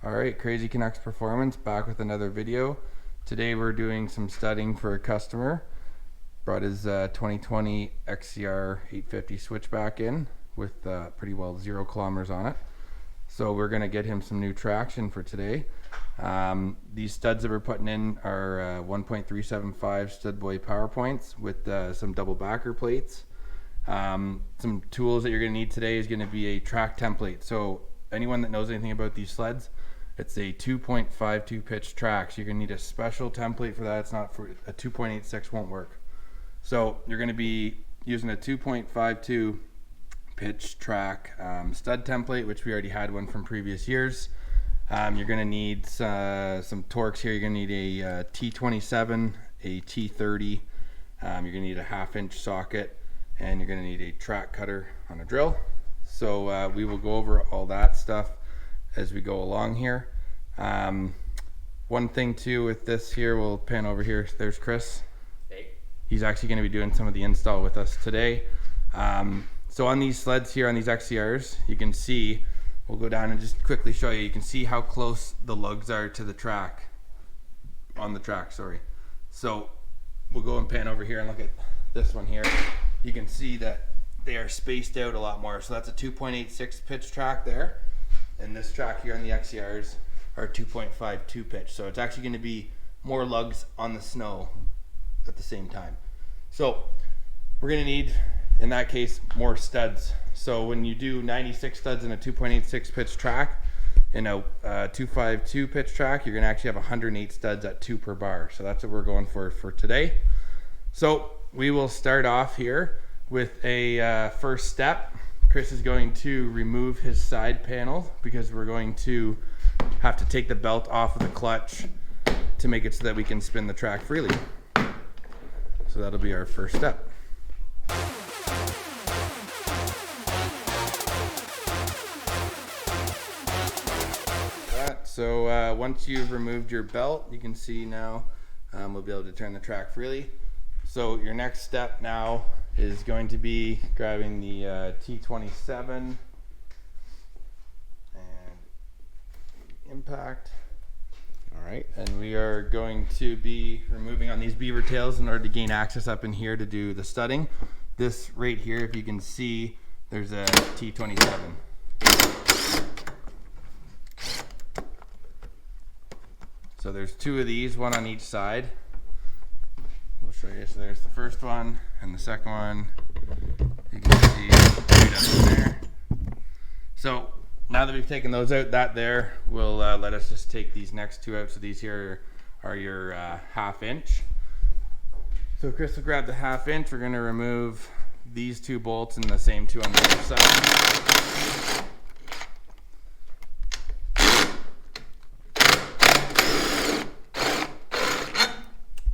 Alright, Crazy Canucks Performance back with another video. Today we're doing some studding for a customer. Brought his 2020 XCR 850 switchback in with pretty well 0 kilometers on it. So we're going to get him some new traction for today. These studs that we're putting in are 1.375 stud boy power points with some double backer plates. Some tools that you're going to need today is going to be a track template. So anyone that knows anything about these sleds, it's a 2.52 pitch track, so you're going to need a special template for that. It's not for a 2.86 won't work. So you're going to be using a 2.52 pitch track stud template, which we already had one from previous years. You're going to need some torques here. You're going to need a T27, a T30. You're going to need a 1/2 inch socket, and you're going to need a track cutter on a drill. So we will go over all that stuff as we go along here. One thing too with this here, we'll pan over here. There's Chris. Hey. He's actually going to be doing some of the install with us today. So on these sleds here, on these XCRs, you can see, we'll go down and just quickly show you. You can see how close the lugs are to the track, on the track, sorry. So we'll go and pan over here and look at this one here. You can see that they are spaced out a lot more. So that's a 2.86 pitch track there. And this track here on the XCRs are 2.52 pitch. So it's actually going to be more lugs on the snow at the same time. So we're going to need, in that case, more studs. So when you do 96 studs in a 2.86 pitch track, in a 2.52 pitch track, you're going to actually have 108 studs at 2 per bar. So that's what we're going for today. So we will start off here with a first step. Chris is going to remove his side panel because we're going to have to take the belt off of the clutch to make it so that we can spin the track freely. So that'll be our first step. So once you've removed your belt, you can see now we'll be able to turn the track freely. So your next step now is going to be grabbing the T27 and impact. All right, and we are going to be removing on these beaver tails in order to gain access up in here to do the studding. This right here, if you can see, there's a T27. So there's 2 of these, one on each side. We'll show you. So there's the first one and the second one. You can see right up in there. So now that we've taken those out, that there will let us just take these next 2 out. So these here are your 1/2 inch. So Chris will grab the 1/2 inch. We're going to remove these 2 bolts and the same 2 on the other side.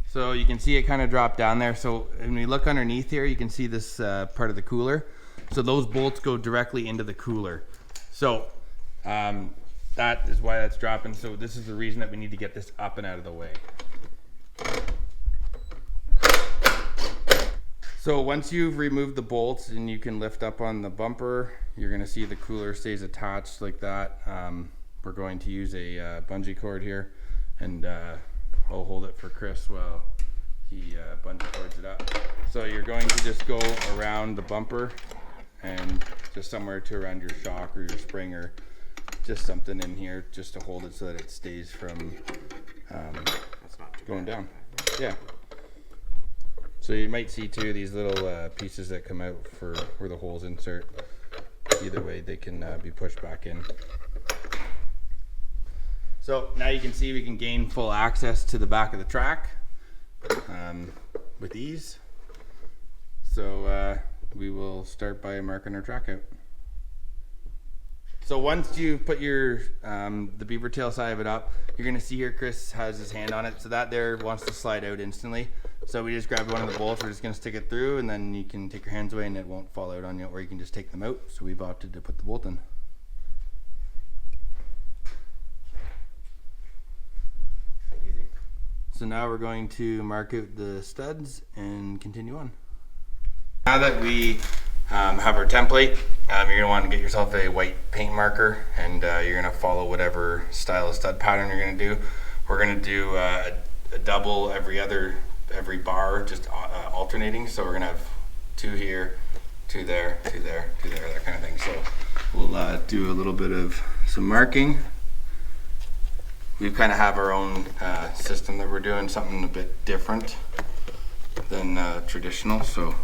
So you can see it kind of drop down there. So when we look underneath here, you can see this part of the cooler. So those bolts go directly into the cooler. So that is why that's dropping. So this is the reason that we need to get this up and out of the way. So once you've removed the bolts and you can lift up on the bumper, you're going to see the cooler stays attached like that. We're going to use a bungee cord here, and I'll hold it for Chris while he bungee cords it up. So you're going to just go around the bumper and just somewhere to around your shock or your spring, or just something in here just to hold it so that it stays from going down. Yeah. So you might see too these little pieces that come out for where the holes insert. Either way, they can be pushed back in. So now you can see we can gain full access to the back of the track with ease. So we will start by marking our track out. So once you put your the beaver tail side of it up, you're going to see here Chris has his hand on it. So that there wants to slide out instantly. So we just grab one of the bolts, we're just going to stick it through, and then you can take your hands away and it won't fall out on you, or you can just take them out. So we've opted to put the bolt in. So now we're going to mark out the studs and continue on. Now that we have our template. You're going to want to get yourself a white paint marker, and you're going to follow whatever style of stud pattern you're going to do. We're going to do a double every bar, just alternating. So we're going to have 2 here, 2 there, 2 there, 2 there, that kind of thing. So we'll do a little bit of some marking. We kind of have our own system that we're doing, something a bit different than traditional. So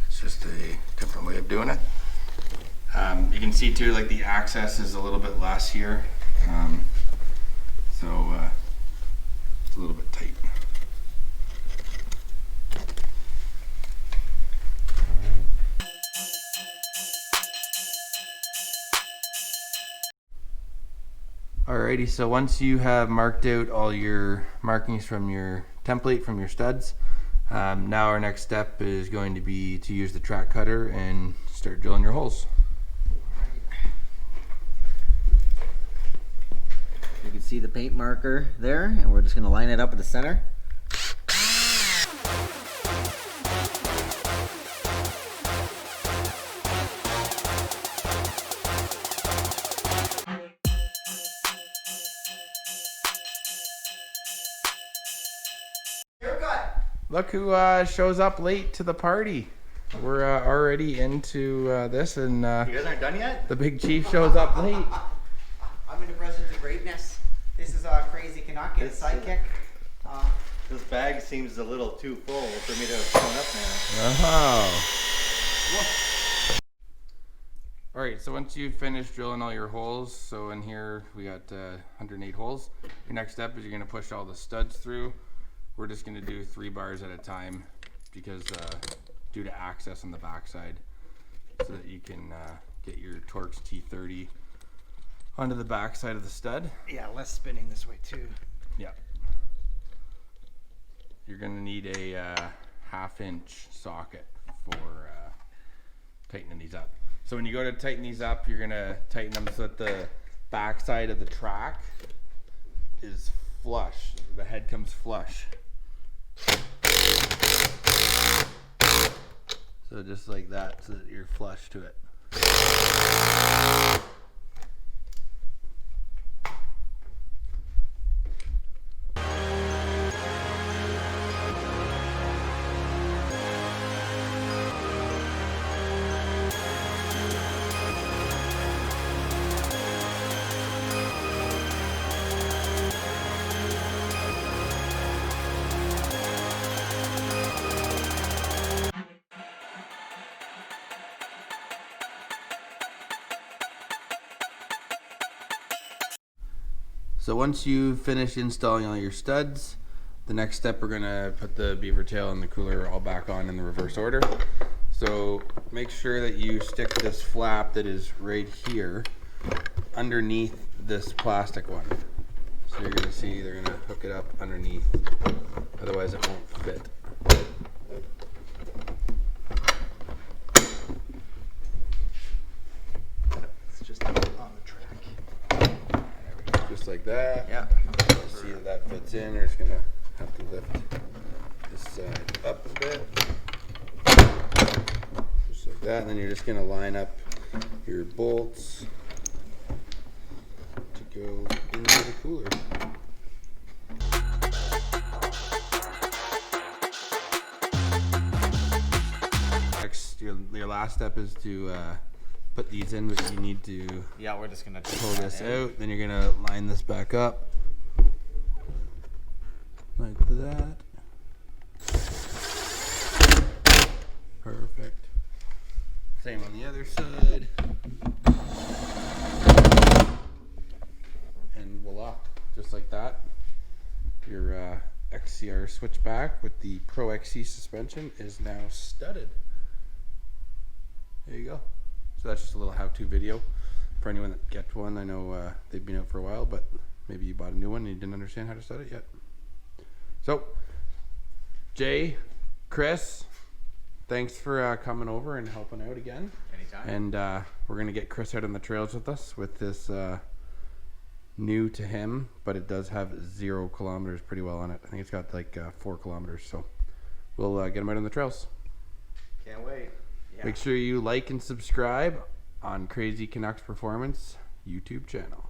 it's just a different way of doing it. You can see too, like the access is a little bit less here. So it's a little bit tight. Alrighty, so once you have marked out all your markings from your template, from your studs, now our next step is going to be to use the track cutter and start drilling your holes. You can see the paint marker there, and we're just going to line it up at the center. Look who shows up late to the party. We're already into this, and you guys aren't done yet? The big chief shows up late. I'm in the presence of greatness. This is Crazy Canuck and sidekick. This bag seems a little too full for me to have shown up now. Oh. Alright, so once you've finished drilling all your holes, so in here we got 108 holes. Your next step is you're going to push all the studs through. We're just going to do 3 bars at a time because due to access on the backside, so that you can get your Torx T30 onto the backside of the stud. Yeah, less spinning this way too. Yeah. You're going to need a 1/2 inch socket for tightening these up. So when you go to tighten these up, you're going to tighten them so that the backside of the track is flush. The head comes flush. So just like that, so that you're flush to it. So once you finish installing all your studs, the next step we're gonna put the beaver tail and the cooler all back on in the reverse order. So make sure that you stick this flap that is right here underneath this plastic one. So you're gonna see they're gonna hook it up underneath, otherwise it won't fit. It's just on the track. Just like that. Yeah. See that fits in. You're just gonna have to lift this side up a bit. Just like that. And then you're just gonna line up your bolts to go into the cooler. Next, your last step is to put these in, but you need to We're just going to pull this out. Then you're gonna line this back up like that. Perfect. Same on the other side. And voila, just like that. Your XCR switchback with the Pro XC suspension is now studded. There you go. So that's just a little how-to video for anyone that gets one. I know they've been out for a while, but maybe you bought a new one and you didn't understand how to stud it yet. So, Jay, Chris, thanks for coming over and helping out again. Anytime. And we're going to get Chris out on the trails with us with this new to him, but it does have 0 kilometers pretty well on it. I think it's got like 4 kilometers, so we'll get him out on the trails. Can't wait. Make sure you like and subscribe on Crazy Canucks Performance YouTube channel.